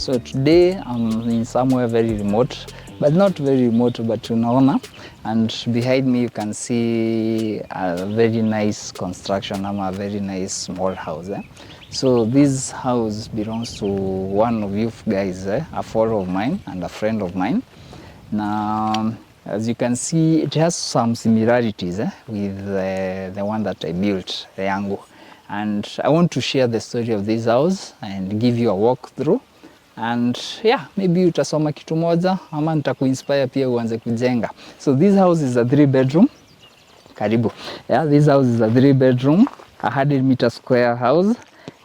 So today I'm in somewhere very remote, but not very remote, but tunaona, and behind me you can see a very nice construction, a very nice small house. So this house belongs to one of you guys, a follower of mine and a friend of mine. Now, as you can see, it has some similarities with the one that I built, the yangu. And I want to share the story of this house and give you a walkthrough. And yeah, maybe utasoma kitu moja ama nitakuinspire pia uanze kujenga. So this house is a 3-bedroom. Karibu. Yeah, this house is a 3-bedroom, 100-meter square house,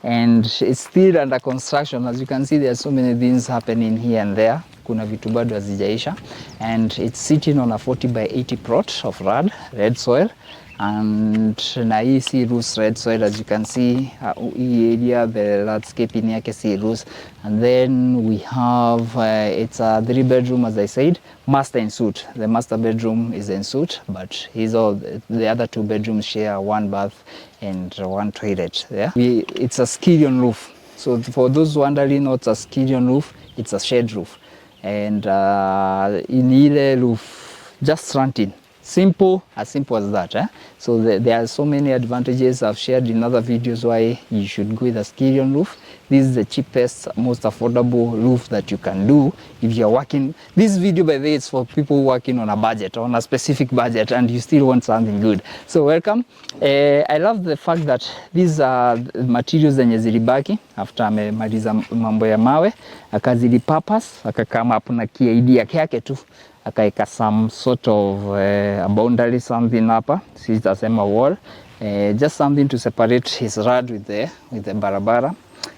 and it's still under construction. As you can see, there are so many things happening here and there. Kuna vitu bado hazijaisha, and it's sitting on a 40 by 80 plot of red soil. And na hii si loose red soil, as you can see, hii area, the landscape in yake si loose. And then we have, it's a 3-bedroom, as I said, master in suite. The master bedroom is in suite, but the other 2 bedrooms share 1 bath and 1 toilet. Yeah, it's a skillion roof. So for those wondering what's a skillion roof, it's a shed roof. And in ile roof, just slanting. Simple as that. So there are so many advantages I've shared in other videos why you should go with a skillion roof. This is the cheapest, most affordable roof that you can do if you're working. This video, by the way, is for people working on a budget, on a specific budget, and you still want something good. So welcome. I love the fact that these are materials zenye zilibaki after amemaliza mambo ya mawe, akazilipurpose, akakama up na idea yake tu. Akaeka some sort of a boundary, something hapa, sitasema wall, just something to separate his road with the barabara.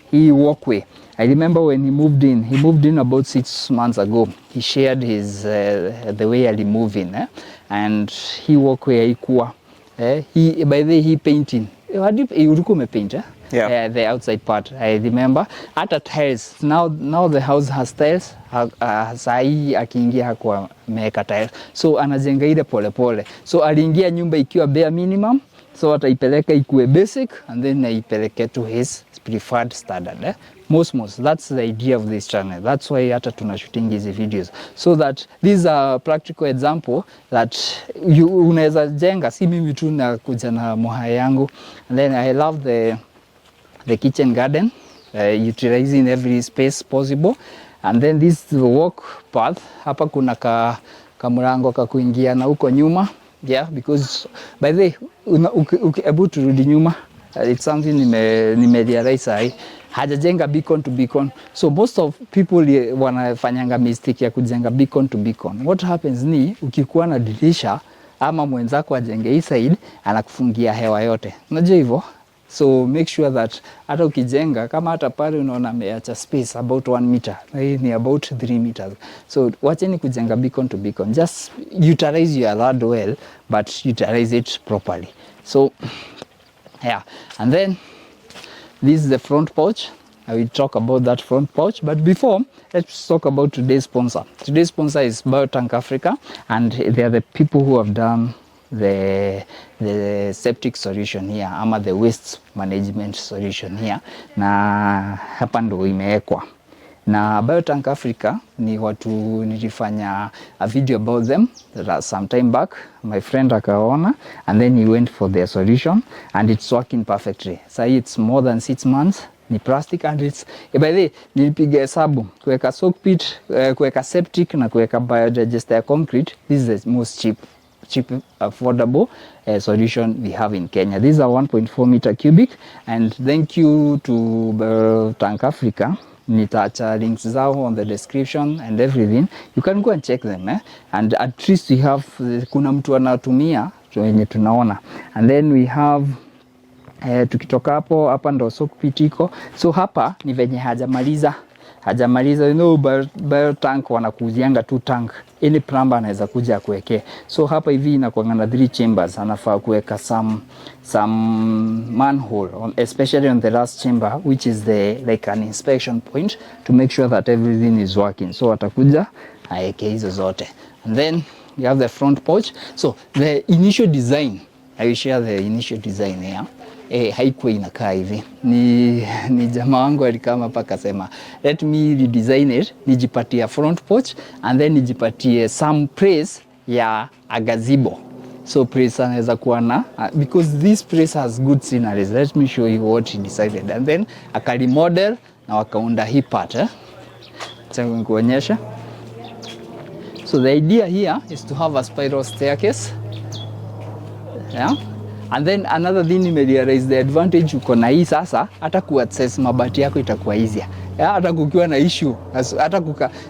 He walkway, I remember when he moved in about 6 months ago. He shared his the way he moved in, and he walkway haikuwa, he by the way he painting. Ulikuwa umepaint, yeah, the outside part. I remember hata tiles. Now the house has tiles. Sai akiingia hakuwa meka tiles, so anajenga ile pole. So aliingia nyumba ikiwa bare minimum, so ataipeleka ikuwe basic, and then aipeleke to his preferred standard. Most that's the idea of this channel. That's why hata tunashooting hizi videos, so that these are practical example that you unaweza jenga, si mimi tu na kuja na moha yangu. And then I love the kitchen garden, utilizing every space possible. And then this is the walk path. Hapa kuna kamurango kakuingia na huko nyuma. Yeah, because by the way, able to rudi nyuma, it's something nimerealize hai. Hajajenga beacon to beacon. So most of people wanafanyanga mistake ya kujenga beacon to beacon. What happens ni ukikuwa na dirisha ama mwenzako ajenge hii side, anakufungia hewa yote. Unajua hivyo? So make sure that hata ukijenga kama hata pale unaona ameacha space about 1 meter, hii ni about 3 meters. So wacheni kujenga beacon to beacon. Just utilize your land well, but utilize it properly. So yeah, and then this is the front porch. I will talk about that front porch, but before, let's talk about today's sponsor. Today's sponsor is Biotank Africa, and they are the people who have done the septic solution here, ama the waste management solution here, na hapa ndo imewekwa. Na Biotank Africa ni watu nilifanya a video about them some time back. My friend akaona, and then he went for their solution, and it's working perfectly. So it's more than 6 months. Ni plastic, and it's by the way, nilipiga hesabu kuweka soak pit, kuweka septic na kuweka biodigester concrete. This is the most cheap affordable solution we have in Kenya. These are 1.4 meter cubic, and thank you to Biotank Africa. Nitaacha links zao on the description and everything. You can go and check them, and at least we have kuna mtu anatumia wenye tunaona. And then we have tukitoka hapo, hapa ndo soak pit iko. So hapa ni venye hajamaliza, you know, Biotank wanakuzianga 2 tank. Any plumber anaweza kuja kuwekea. So hapa hivi inakuwa na 3 chambers, anafaa kuweka some manhole, especially on the last chamber, which is like an inspection point, to make sure that everything is working. So atakuja aeke hizo zote. And then you have the front porch. So the initial design, I will share the initial design here. haikuwa inakaa hivi. Ni jamaa wangu alikama hapa akasema let me redesign it, nijipatie front porch and then nijipatie some place ya a gazebo. So place anaweza kuwa na because this place has good sceneries. Let me show you what he decided. And then akarimodel na wakaunda hii part Acha nikuonyesha. So the idea here is to have a spiral staircase. Yeah. And then another thing nimerealize the advantage uko na hii sasa, hata kuaccess mabati yako itakuwa easier. Hata kukiwa na issue, hata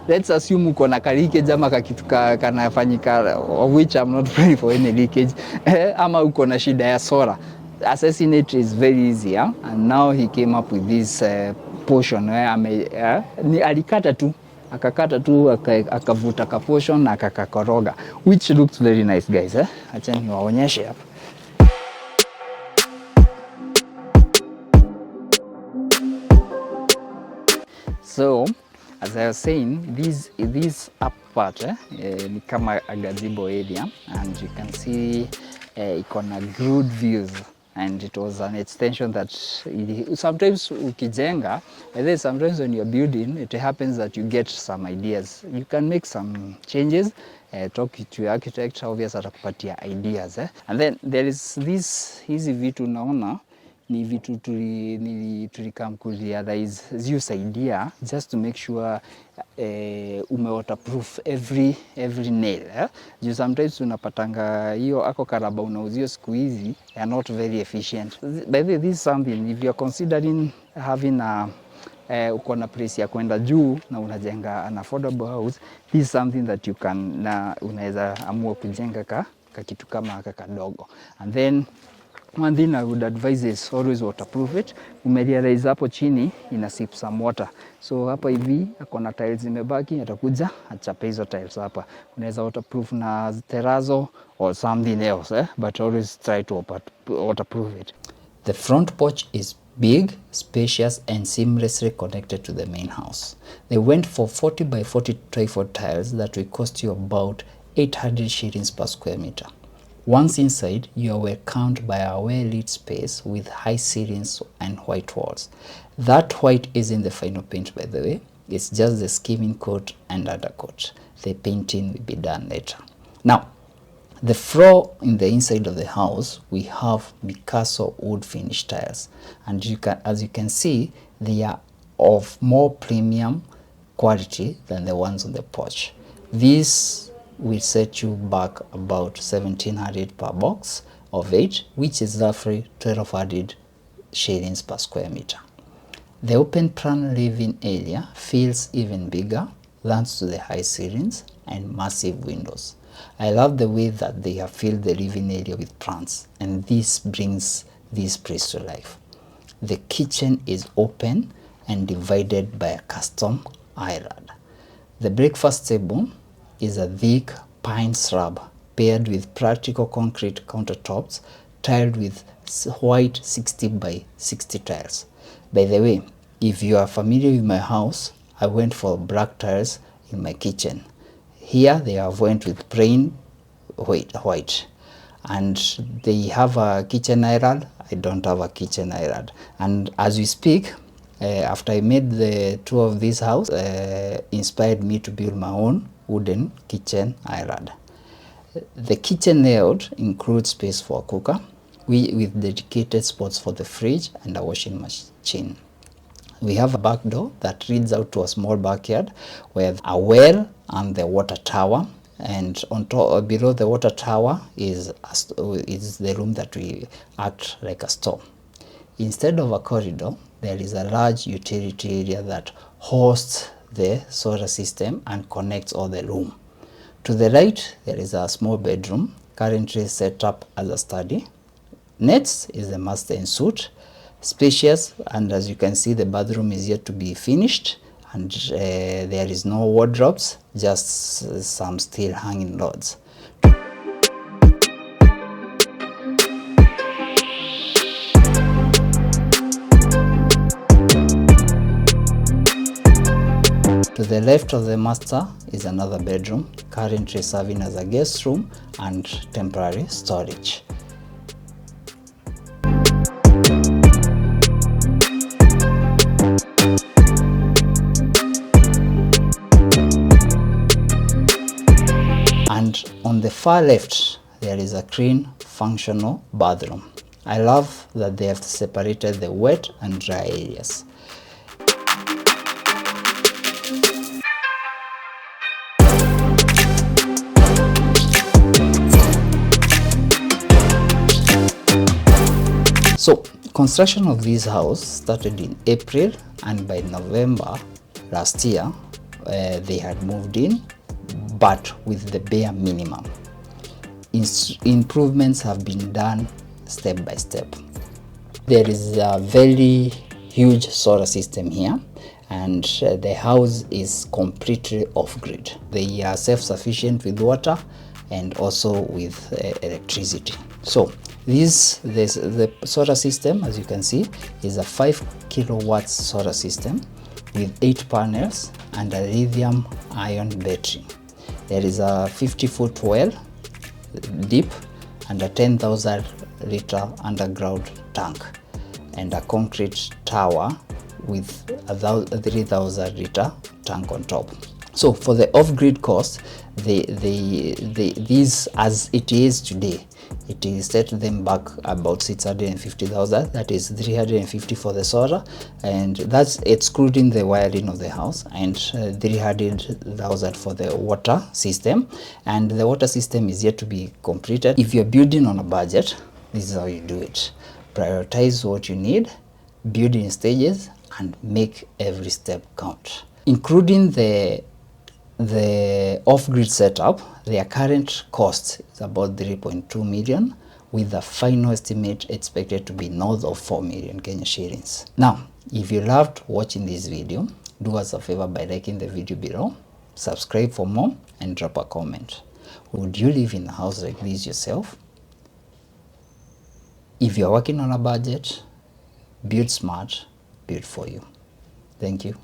let's assume uko na leakage ama kakitu kanafanyika of which I'm not praying for any leakage ama uko na shida ya solar, assessing it is very easy. And now he came up with this portion where alikata tu akakata tu akavuta ka portion na akakakoroga, which looks very nice guys. Acha niwaonyeshe hapa. So as I was saying, this up part ni kama a gazebo area, and you can see iko na good views, and it was an extension that sometimes ukijenga, sometimes when you're building, it happens that you get some ideas. You can make some changes, talk to your architect, obvious atakupatia ideas. And then there is hizi vitu naona ni vitu tulikam kurealize use idea just to make sure waterproof every nail. Juu sometimes unapatanga hiyo ako karaba unauzio siku hizi are not very efficient. By the way, this is something if you are considering having uko na place ya kwenda juu na unajenga an affordable house, this is something that you can unaweza amua kujenga ka kitu kama kadogo. And then one thing I would advise is always waterproof it. Umerealize hapo chini ina sip some water. So hapa hivi akona tiles zimebaki, atakuja achape hizo tiles hapa. Unaweza waterproof na terrazzo or something else, but always try to waterproof it. The front porch is big, spacious and seamlessly connected to the main house. They went for 40 by 40 trifold tiles that will cost you about 800 shillings per square meter. Once inside, you are welcomed by a well-lit space with high ceilings and white walls. That white isn't the final paint, by the way. It's just the skimming coat and undercoat. The painting will be done later. Now, the floor in the inside of the house, we have Picasso wood finish tiles. And as you can see, they are of more premium quality than the ones on the porch. These will set you back about 1,700 per box of 8, which is roughly 1,200 shillings per square meter. The open plan living area feels even bigger thanks to the high ceilings and massive windows. I love the way that they have filled the living area with plants, and this brings this place to life. The kitchen is open and divided by a custom island. The breakfast table is a thick pine slab paired with practical concrete countertops tiled with white 60 by 60 tiles. By the way, if you are familiar with my house, I went for black tiles in my kitchen. Here they have went with plain white. And they have a kitchen island. I don't have a kitchen island. And as we speak, after I made the tour of this house, inspired me to build my own wooden kitchen island. The kitchen layout includes space for a cooker with dedicated spots for the fridge and a washing machine. We have a back door that leads out to a small backyard with a well and the water tower, and on top below the water tower is the room that we act like a store. Instead of a corridor, there is a large utility area that hosts the solar system and connects all the room. To the right, there is a small bedroom currently set up as a study. Next is the master en suite, spacious, and as you can see, the bathroom is yet to be finished, and there is no wardrobes, just some steel hanging rods. To the left of the master is another bedroom, currently serving as a guest room and temporary storage. far left, there is a clean, functional bathroom. I love that they have separated the wet and dry areas. So, construction of this house started in April, and by November last year, they had moved in, but with the bare minimum. Improvements have been done step by step. There is a very huge solar system here, and the house is completely off-grid. They are self-sufficient with water and also with electricity. So the solar system, as you can see, is a 5 kilowatts solar system with 8 panels and a lithium ion battery. There is a 50-foot well deep and a 10,000 liter underground tank and a concrete tower with a 3,000 liter tank on top. So for the off-grid cost, these, as it is today, it is set them back about 650,000. That is 350 for the solar, and that's excluding the wiring of the house, and 300,000 for the water system. And the water system is yet to be completed. If you're building on a budget, this is how you do it. Prioritize what you need, build in stages, and make every step count. Including the off-grid setup, their current cost is about 3.2 million, with the final estimate expected to be north of 4 million Kenya shillings. Now, if you loved watching this video, do us a favor by liking the video below, subscribe for more, and drop a comment. Would you live in a house like this yourself? If you're working on a budget, build smart, build for you. Thank you.